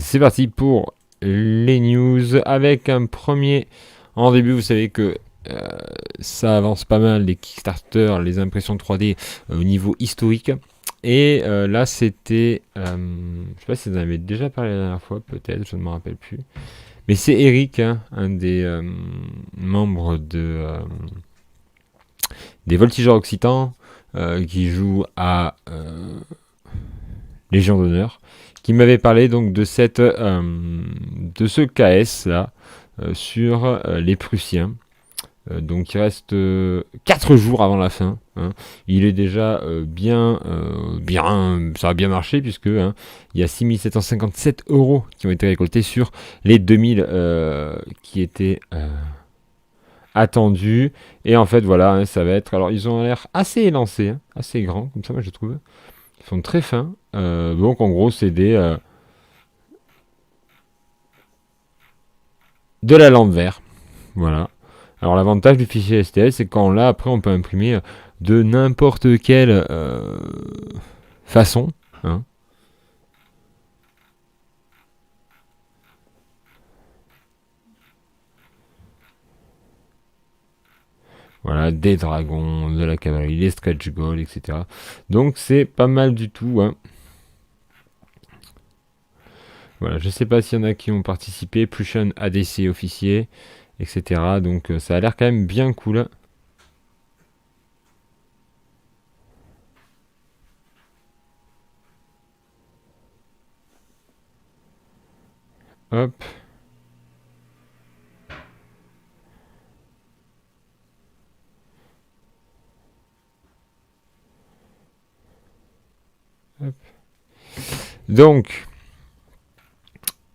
C'est parti pour les news avec un premier. En début, vous savez que ça avance pas mal, les Kickstarter, les impressions 3D au niveau historique. Et là, c'était. Je sais pas si vous en avez déjà parlé la dernière fois, peut-être, je ne me rappelle plus. Mais c'est Eric, hein, un des membres des Voltigeurs Occitans, qui joue à Légion d'honneur, qui m'avait parlé donc de ce KS là sur les Prussiens. Donc il reste 4 jours avant la fin. Hein. Il est déjà bien, ça a bien marché puisque il y a 6757 € qui ont été récoltés sur les 2000 qui étaient attendus. Et en fait voilà, hein, ça va être. Alors ils ont l'air assez élancés, hein, assez grands comme ça moi je trouve. Ils sont très fins. Donc en gros c'est de la lampe vert. Voilà. Alors l'avantage du fichier STL, c'est quand là après on peut imprimer de n'importe quelle façon. Hein. Voilà, des dragons, de la cavalerie, des stretch goals, etc. Donc c'est pas mal du tout. Hein. Voilà, je sais pas s'il y en a qui ont participé. Prussian ADC officier, etc. Donc ça a l'air quand même bien cool. Hop. Hop. Donc,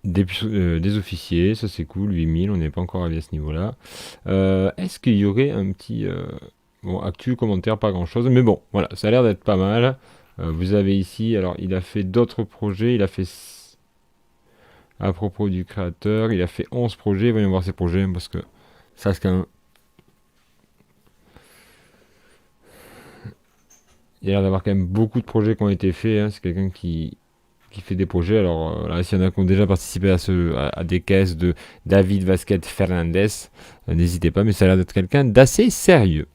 des officiers, ça c'est cool, 8000, on n'est pas encore arrivé à ce niveau-là. Est-ce qu'il y aurait un petit... bon, actu, commentaire, pas grand-chose, mais bon, voilà, ça a l'air d'être pas mal. Vous avez ici, alors il a fait d'autres projets, il a fait... À propos du créateur, il a fait 11 projets, voyons voir ses projets, parce que ça c'est quand même... Il a l'air d'avoir quand même beaucoup de projets qui ont été faits, hein. C'est quelqu'un qui fait des projets. Alors là, s'il y en a qui ont déjà participé à des caisses de David Vasquez Fernandez, n'hésitez pas, mais ça a l'air d'être quelqu'un d'assez sérieux.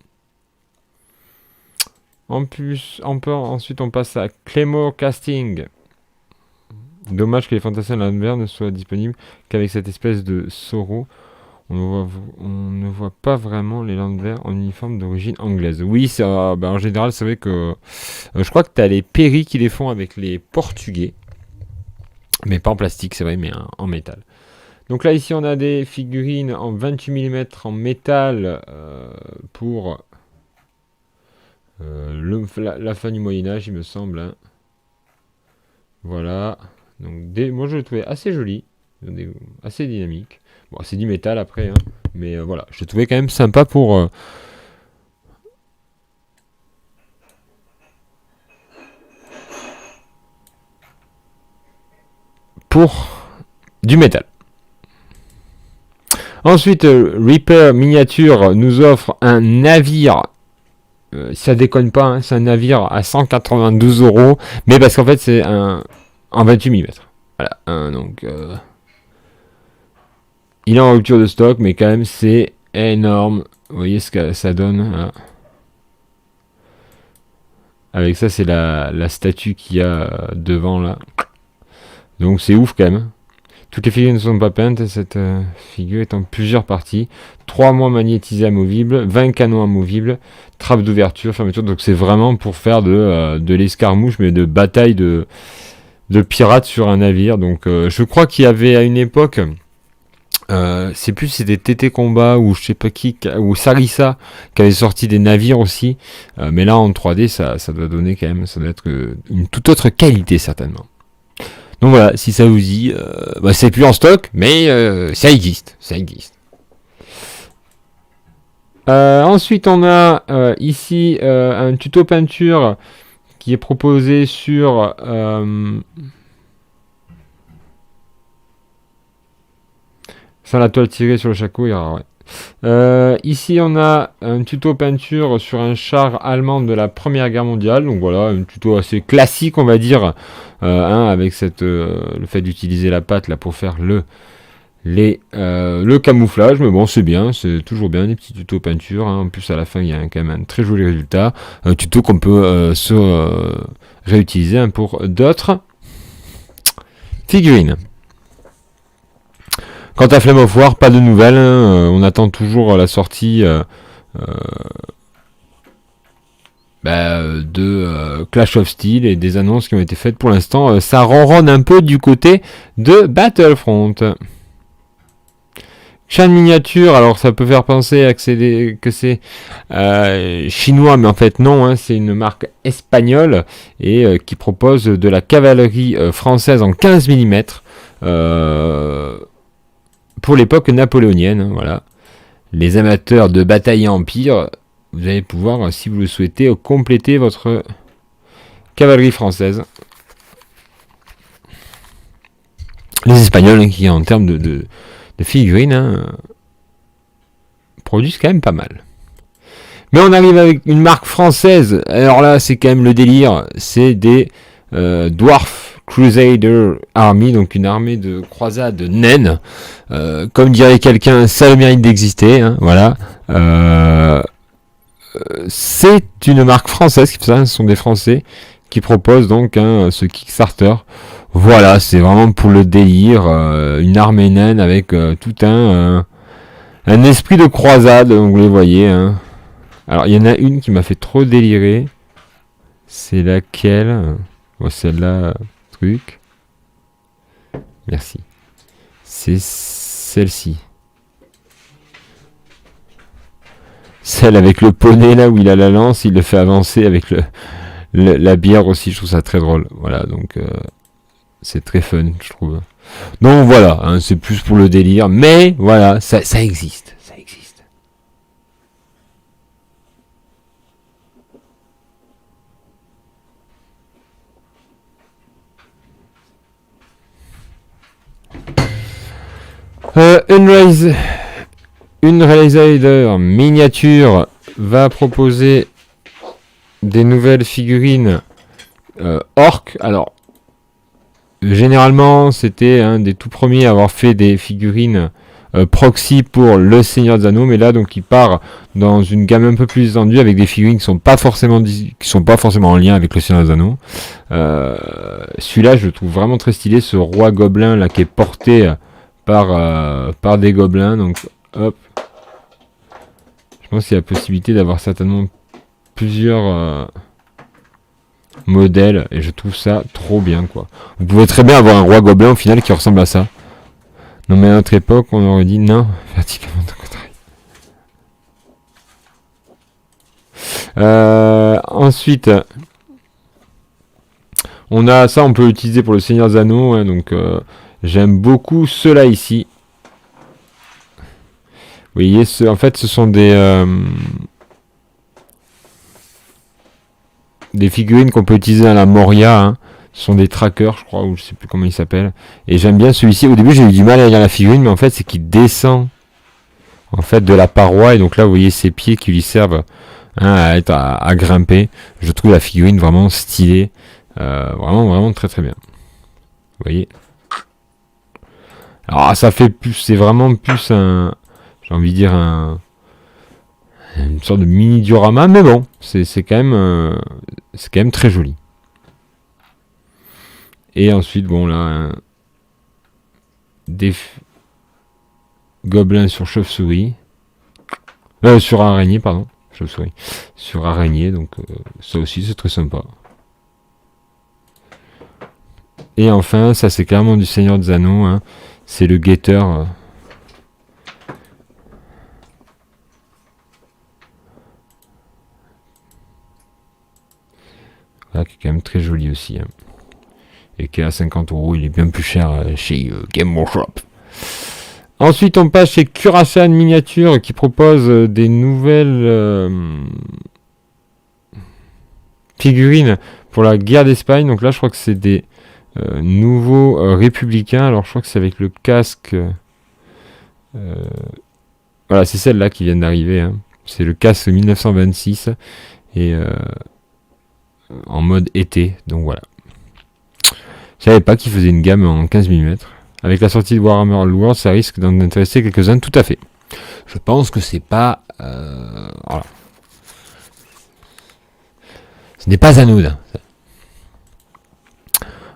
En plus, ensuite on passe à Claymore Casting. Dommage que les fantassins de l'univers ne soient disponibles qu'avec cette espèce de Soro. On ne voit pas vraiment les Landwehr en uniforme d'origine anglaise. Oui, en général, c'est vrai que je crois que tu as les Perry qui les font avec les Portugais. Mais pas en plastique, c'est vrai, mais en métal. Donc là, ici, on a des figurines en 28 mm en métal pour la fin du Moyen-Âge, il me semble. Hein. Voilà. Donc, moi, je le trouvais assez joli, assez dynamique. Bon, c'est du métal après, hein, mais voilà. Je le trouvais quand même sympa pour du métal. Ensuite, Reaper Miniature nous offre un navire. Ça déconne pas, hein, c'est un navire à 192 €, mais parce qu'en fait c'est un en 28 mm. Voilà, donc il est en rupture de stock, mais quand même c'est énorme. Vous voyez ce que ça donne. Là. Avec ça, c'est la statue qu'il y a devant là. Donc c'est ouf quand même. Toutes les figures ne sont pas peintes, cette figure est en plusieurs parties. 3 mois magnétisés amovibles, 20 canons amovibles, trappe d'ouverture, fermeture. Donc c'est vraiment pour faire de l'escarmouche, mais de bataille de pirates sur un navire. Donc je crois qu'il y avait à une époque, c'est plus c'était TT Combat ou je sais pas qui, ou Sarissa qui avait sorti des navires aussi. Mais là en 3D, ça doit donner quand même, ça doit être une toute autre qualité certainement. Donc voilà, si ça vous dit, c'est plus en stock, mais ça existe, ça existe. Ensuite, on a ici un tuto peinture qui est proposé sur sans la toile tirée sur le shako. Ouais. Ici, on a un tuto peinture sur un char allemand de la Première Guerre mondiale. Donc voilà, un tuto assez classique, on va dire, avec le fait d'utiliser la pâte là pour faire le camouflage. Mais bon, c'est bien, c'est toujours bien, des petits tutos peinture. En plus, à la fin, il y a quand même un très joli résultat. Un tuto qu'on peut réutiliser pour d'autres figurines. Quant à Flame of War, pas de nouvelles. On attend toujours la sortie de Clash of Steel et des annonces qui ont été faites pour l'instant. Ça ronronne un peu du côté de Battlefront. Chan miniature, alors ça peut faire penser que c'est chinois, mais en fait non, c'est une marque espagnole et qui propose de la cavalerie française en 15 mm. Pour l'époque napoléonienne, voilà. Les amateurs de bataille empire, vous allez pouvoir, si vous le souhaitez, compléter votre cavalerie française. Les Espagnols, qui en termes de figurines, produisent quand même pas mal. Mais on arrive avec une marque française. Alors là, c'est quand même le délire. C'est des Dwarf Crusader Army, donc une armée de croisade naine. Comme dirait quelqu'un, ça a le mérite d'exister. Voilà. C'est une marque française qui fait ça. Ce sont des Français qui proposent donc ce Kickstarter. Voilà, c'est vraiment pour le délire. Une armée naine avec tout un esprit de croisade. Donc vous les voyez. Alors il y en a une qui m'a fait trop délirer. C'est laquelle? Celle-là. Truc. Merci. C'est celle-ci. Celle avec le poney là où il a la lance, il le fait avancer avec la bière aussi, je trouve ça très drôle. Voilà, donc c'est très fun, je trouve. Donc voilà, c'est plus pour le délire, mais voilà, ça existe. Ça existe. Unrealizer miniature va proposer des nouvelles figurines orc. Alors, généralement, c'était un des tout premiers à avoir fait des figurines proxy pour le Seigneur des Anneaux, mais là, donc, il part dans une gamme un peu plus étendue avec des figurines qui sont pas forcément en lien avec le Seigneur des Anneaux. Celui-là, je le trouve vraiment très stylé, ce roi gobelin là qui est porté par des gobelins. Donc, hop. Je pense qu'il y a la possibilité d'avoir certainement plusieurs modèles et je trouve ça trop bien, quoi. Vous pouvez très bien avoir un roi gobelin au final qui ressemble à ça. Non, mais à notre époque, on aurait dit non, verticalement ensuite, on a ça, on peut l'utiliser pour le Seigneur des Anneaux, donc j'aime beaucoup ceux-là ici. Vous voyez, en fait, ce sont des figurines qu'on peut utiliser à la Moria. Ce sont des trackers, je crois, ou je sais plus comment ils s'appellent. Et j'aime bien celui-ci. Au début, j'ai eu du mal à lire la figurine, mais en fait, c'est qu'il descend en fait de la paroi. Et donc là, vous voyez ses pieds qui lui servent à grimper. Je trouve la figurine vraiment stylée. Vraiment très très bien. Vous voyez. Alors, ça fait plus, c'est vraiment plus j'ai envie de dire une sorte de mini diorama, mais bon, c'est quand même très joli. Et ensuite, bon là, des gobelins sur chauve-souris, sur araignée, pardon, chauve-souris, sur araignée, donc ça aussi c'est très sympa. Et enfin, ça c'est clairement du Seigneur des Anneaux, c'est le guetteur. Voilà, qui est quand même très joli aussi. Et qui est à 50 €, il est bien plus cher chez Game Workshop. Ensuite, on passe chez Curaçao Miniature qui propose des nouvelles figurines pour la guerre d'Espagne. Donc là, je crois que c'est des nouveaux républicains. Alors, je crois que c'est avec le casque. Voilà, c'est celle-là qui vient d'arriver. Hein. C'est le casque 1926 et en mode été. Donc voilà. Je savais pas qu'ils faisaient une gamme en 15 mm. Avec la sortie de Warhammer World, ça risque d'en intéresser quelques-uns, tout à fait. Je pense que c'est pas... voilà. Ce n'est pas anodin.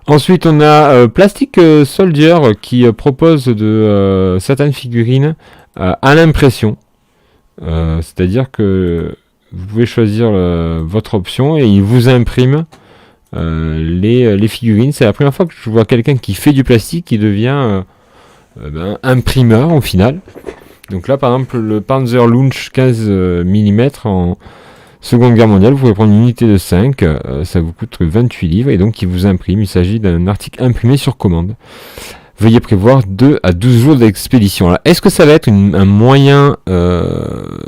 Ensuite, on a Plastic Soldier qui propose de certaines figurines à l'impression. C'est-à-dire que vous pouvez choisir votre option et il vous imprime les figurines. C'est la première fois que je vois quelqu'un qui fait du plastique qui devient imprimeur au final. Donc là, par exemple, le Panzer Launch 15 mm en Seconde Guerre mondiale, vous pouvez prendre une unité de 5, ça vous coûte 28 livres et donc il vous imprime. Il s'agit d'un article imprimé sur commande. Veuillez prévoir 2 à 12 jours d'expédition. Alors, est-ce que ça va être un moyen de...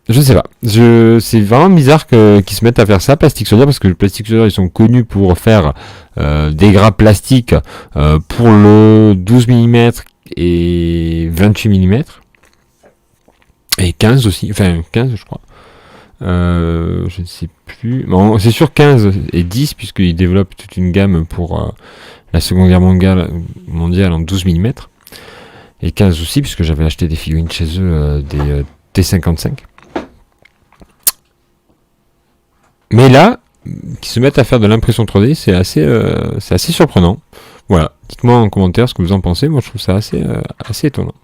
je sais pas. C'est vraiment bizarre qu'ils se mettent à faire ça, Plastic Soldier, parce que le Plastic Soldier, ils sont connus pour faire des grappes plastiques pour le 12 mm et 28 mm. Et 15 aussi, enfin 15 je crois. Je ne sais plus. Bon, c'est sûr 15 et 10, puisqu'ils développent toute une gamme pour la Seconde Guerre mondiale en 12 mm. Et 15 aussi, puisque j'avais acheté des figurines chez eux, des T55. Mais là, qui se mettent à faire de l'impression 3D, c'est assez surprenant. Voilà, dites-moi en commentaire ce que vous en pensez. Moi, je trouve ça assez étonnant.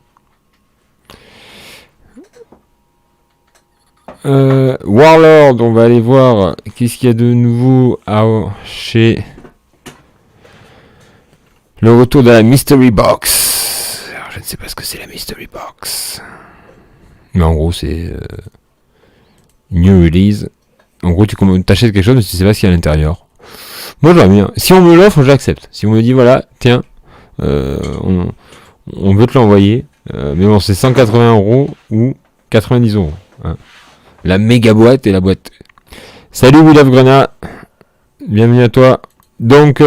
Warlord, on va aller voir qu'est-ce qu'il y a de nouveau chez le retour de la Mystery Box. Alors, je ne sais pas ce que c'est la Mystery Box. Mais en gros, c'est new release. En gros, tu t'achètes quelque chose, mais tu sais pas ce qu'il y a à l'intérieur. Moi, j'aime bien. Si on me l'offre, j'accepte. Si on me dit, voilà, tiens, on veut te l'envoyer. Mais bon, c'est 180 € ou 90 €. Hein. La méga boîte et la boîte. Salut We Love Grenat. Bienvenue à toi. Donc,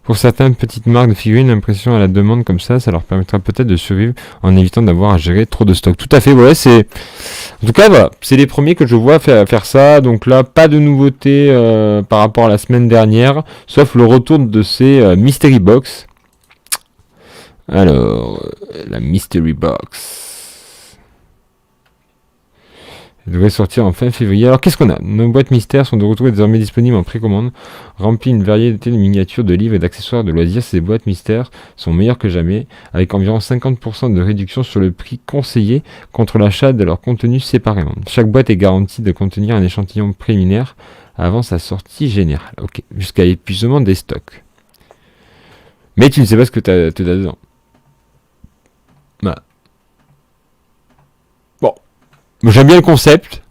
pour certaines petites marques de figurines, l'impression à la demande comme ça leur permettra peut-être de survivre en évitant d'avoir à gérer trop de stock. Tout à fait, ouais, c'est... En tout cas, voilà, c'est les premiers que je vois faire ça. Donc là, pas de nouveauté par rapport à la semaine dernière, sauf le retour de ces Mystery Box. Alors, la Mystery Box... Elle devrait sortir en fin février. Alors qu'est-ce qu'on a? Nos boîtes mystères sont de retour et désormais disponibles en précommande. Remplies une variété de miniatures, de livres et d'accessoires de loisirs. Ces boîtes mystères sont meilleures que jamais, avec environ 50% de réduction sur le prix conseillé contre l'achat de leur contenu séparément. Chaque boîte est garantie de contenir un échantillon préliminaire avant sa sortie générale. Ok, jusqu'à l'épuisement des stocks. Mais tu ne sais pas ce que tu as dedans. Bah. Bon. J'aime bien le concept,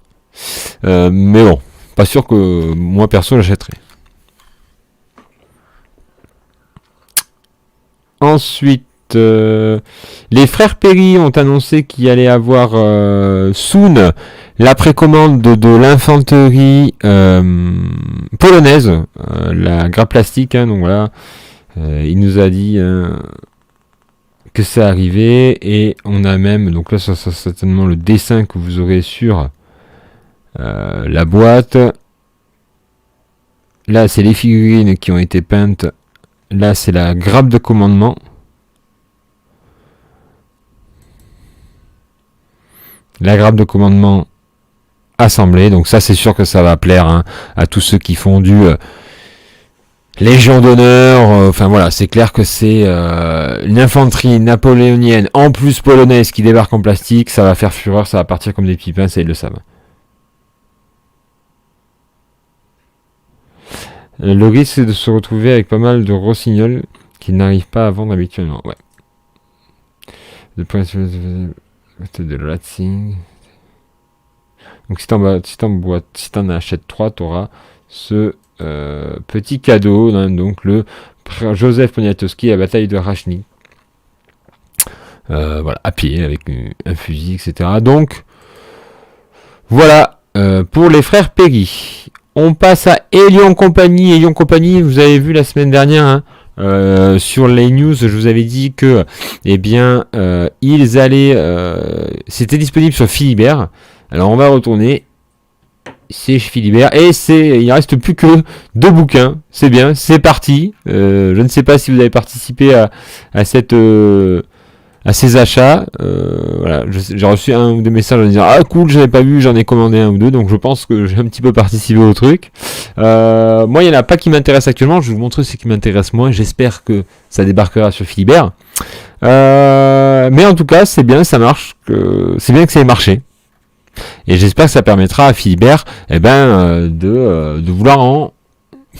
mais bon, pas sûr que moi perso l'achèterai. Ensuite, les frères Perry ont annoncé qu'il allait avoir soon la précommande de l'infanterie polonaise, la grappe plastique, hein, donc voilà, il nous a dit... que ça arrivait, et on a même, donc là ça sera certainement le dessin que vous aurez sur la boîte. Là c'est les figurines qui ont été peintes, là c'est la grappe de commandement. La grappe de commandement assemblée, donc ça c'est sûr que ça va plaire, hein, à tous ceux qui font du Légion d'honneur, enfin voilà, c'est clair que c'est une infanterie napoléonienne, en plus polonaise, qui débarque en plastique, ça va faire fureur, ça va partir comme des petits pains, ça ils le savent. Le risque c'est de se retrouver avec pas mal de rossignols qu'ils n'arrivent pas à vendre habituellement, ouais. De Ratzing. Donc si t'en achètes 3, t'auras ce petit cadeau, hein, donc le Joseph Poniatowski à la bataille de Rachny. Voilà, à pied, avec un fusil, etc. Donc, voilà, pour les frères Perry. On passe à Elion Company. Elion Company, vous avez vu la semaine dernière, hein, sur les news, je vous avais dit que, eh bien, ils allaient, c'était disponible sur Philibert. Alors, on va retourner. C'est chez Philibert et il ne reste plus que 2 bouquins. C'est bien, c'est parti. Je ne sais pas si vous avez participé à ces achats. Voilà, j'ai reçu un ou deux messages en disant ah cool, j'en ai pas vu, j'en ai commandé un ou deux, donc je pense que j'ai un petit peu participé au truc. Moi, il n'y en a pas qui m'intéressent actuellement. Je vais vous montrer ce qui m'intéresse moins. J'espère que ça débarquera sur Philibert. Mais en tout cas, c'est bien, ça marche. C'est bien que ça ait marché. Et j'espère que ça permettra à Philibert de vouloir en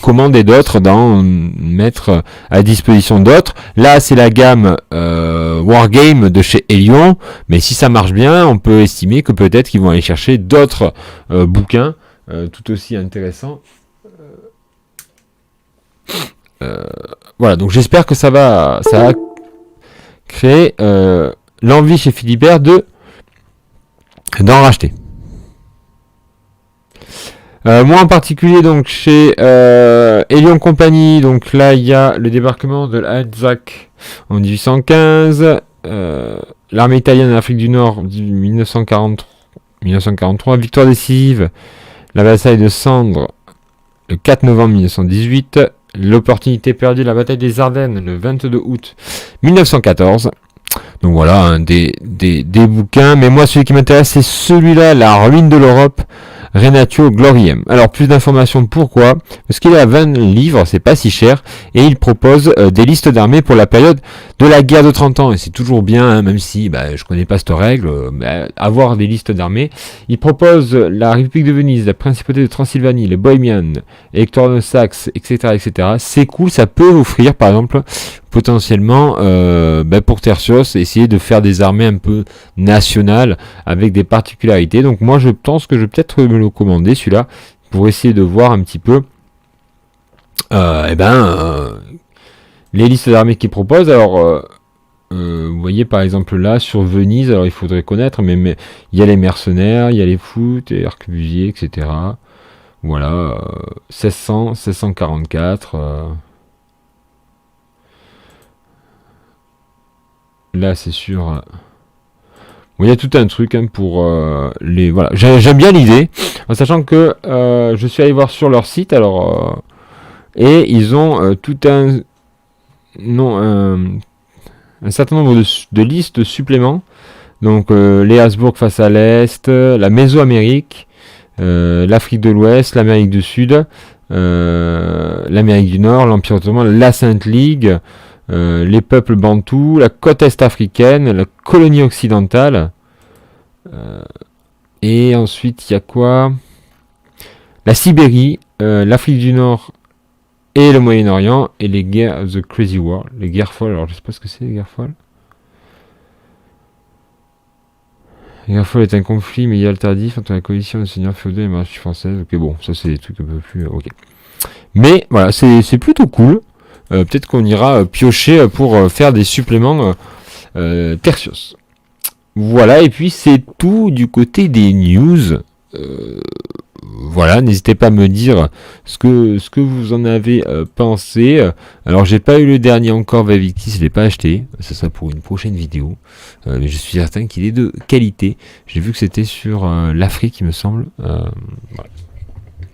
commander d'autres, d'en mettre à disposition d'autres. Là, c'est la gamme Wargame de chez Elion, mais si ça marche bien, on peut estimer que peut-être qu'ils vont aller chercher d'autres bouquins tout aussi intéressants. Voilà, donc j'espère que ça va créer l'envie chez Philibert d'en racheter. Moi en particulier, donc chez Elion Company, donc là il y a le débarquement de l'Alsace en 1815, l'armée italienne en Afrique du Nord 1943, victoire décisive, la bataille de Sandre le 4 novembre 1918, l'opportunité perdue, la bataille des Ardennes le 22 août 1914. Donc voilà, hein, des bouquins, mais moi celui qui m'intéresse c'est celui-là, La ruine de l'Europe, Renatio Gloriem. Alors plus d'informations, pourquoi ? Parce qu'il est à 20 livres, c'est pas si cher, et il propose des listes d'armées pour la période de la guerre de 30 ans, et c'est toujours bien, hein, même si je connais pas cette règle, avoir des listes d'armées. Il propose la République de Venise, la Principauté de Transylvanie, les Bohémiennes, Hector de Saxe, etc., etc. C'est cool, ça peut offrir par exemple potentiellement pour Tertios, essayer de faire des armées un peu nationales avec des particularités. Donc moi je pense que je vais peut-être me le commander celui-là pour essayer de voir un petit peu les listes d'armées qu'ils proposent. Alors vous voyez par exemple là sur Venise, alors il faudrait connaître, mais il y a les mercenaires, il y a les foot, et arquebusiers, etc. Voilà, 1600, 1644. Là c'est sûr. Il y a tout un truc pour les. Voilà, j'aime bien l'idée, en sachant que je suis allé voir sur leur site, alors et ils ont tout un certain nombre de listes suppléments. Donc les Habsbourg face à l'Est, la Mésoamérique, l'Afrique de l'Ouest, l'Amérique du Sud, l'Amérique du Nord, l'Empire ottoman, la Sainte Ligue, les peuples bantous, la côte est africaine, la colonie occidentale, et ensuite il y a quoi ? La Sibérie, l'Afrique du Nord et le Moyen-Orient, et les guerres, The Crazy War, les guerres folles. Alors je sais pas ce que c'est les guerres folles. Les guerres folles est un conflit médiéval tardif entre la coalition des seigneurs féodaux et la monarchie française. Ok, bon, ça c'est des trucs un peu plus. Ok. Mais voilà, c'est plutôt cool. Peut-être qu'on ira piocher pour faire des suppléments Tertios. Voilà, et puis c'est tout du côté des news. Voilà, n'hésitez pas à me dire ce que vous en avez pensé. Alors j'ai pas eu le dernier encore, Vavictis, je l'ai pas acheté. Ça sera pour une prochaine vidéo. Mais je suis certain qu'il est de qualité. J'ai vu que c'était sur l'Afrique, il me semble. Voilà.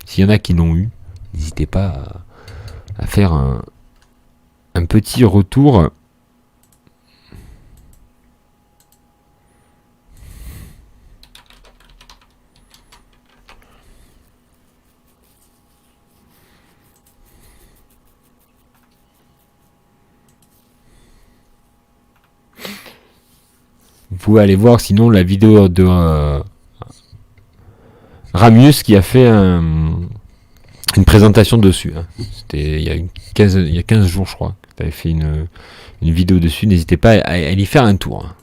S'il y en a qui l'ont eu, n'hésitez pas à faire un petit retour. Vous pouvez aller voir sinon la vidéo de Ramius qui a fait une présentation dessus. Hein. C'était il y a 15 jours, je crois, que tu avais fait une vidéo dessus. N'hésitez pas à y faire un tour. Hein.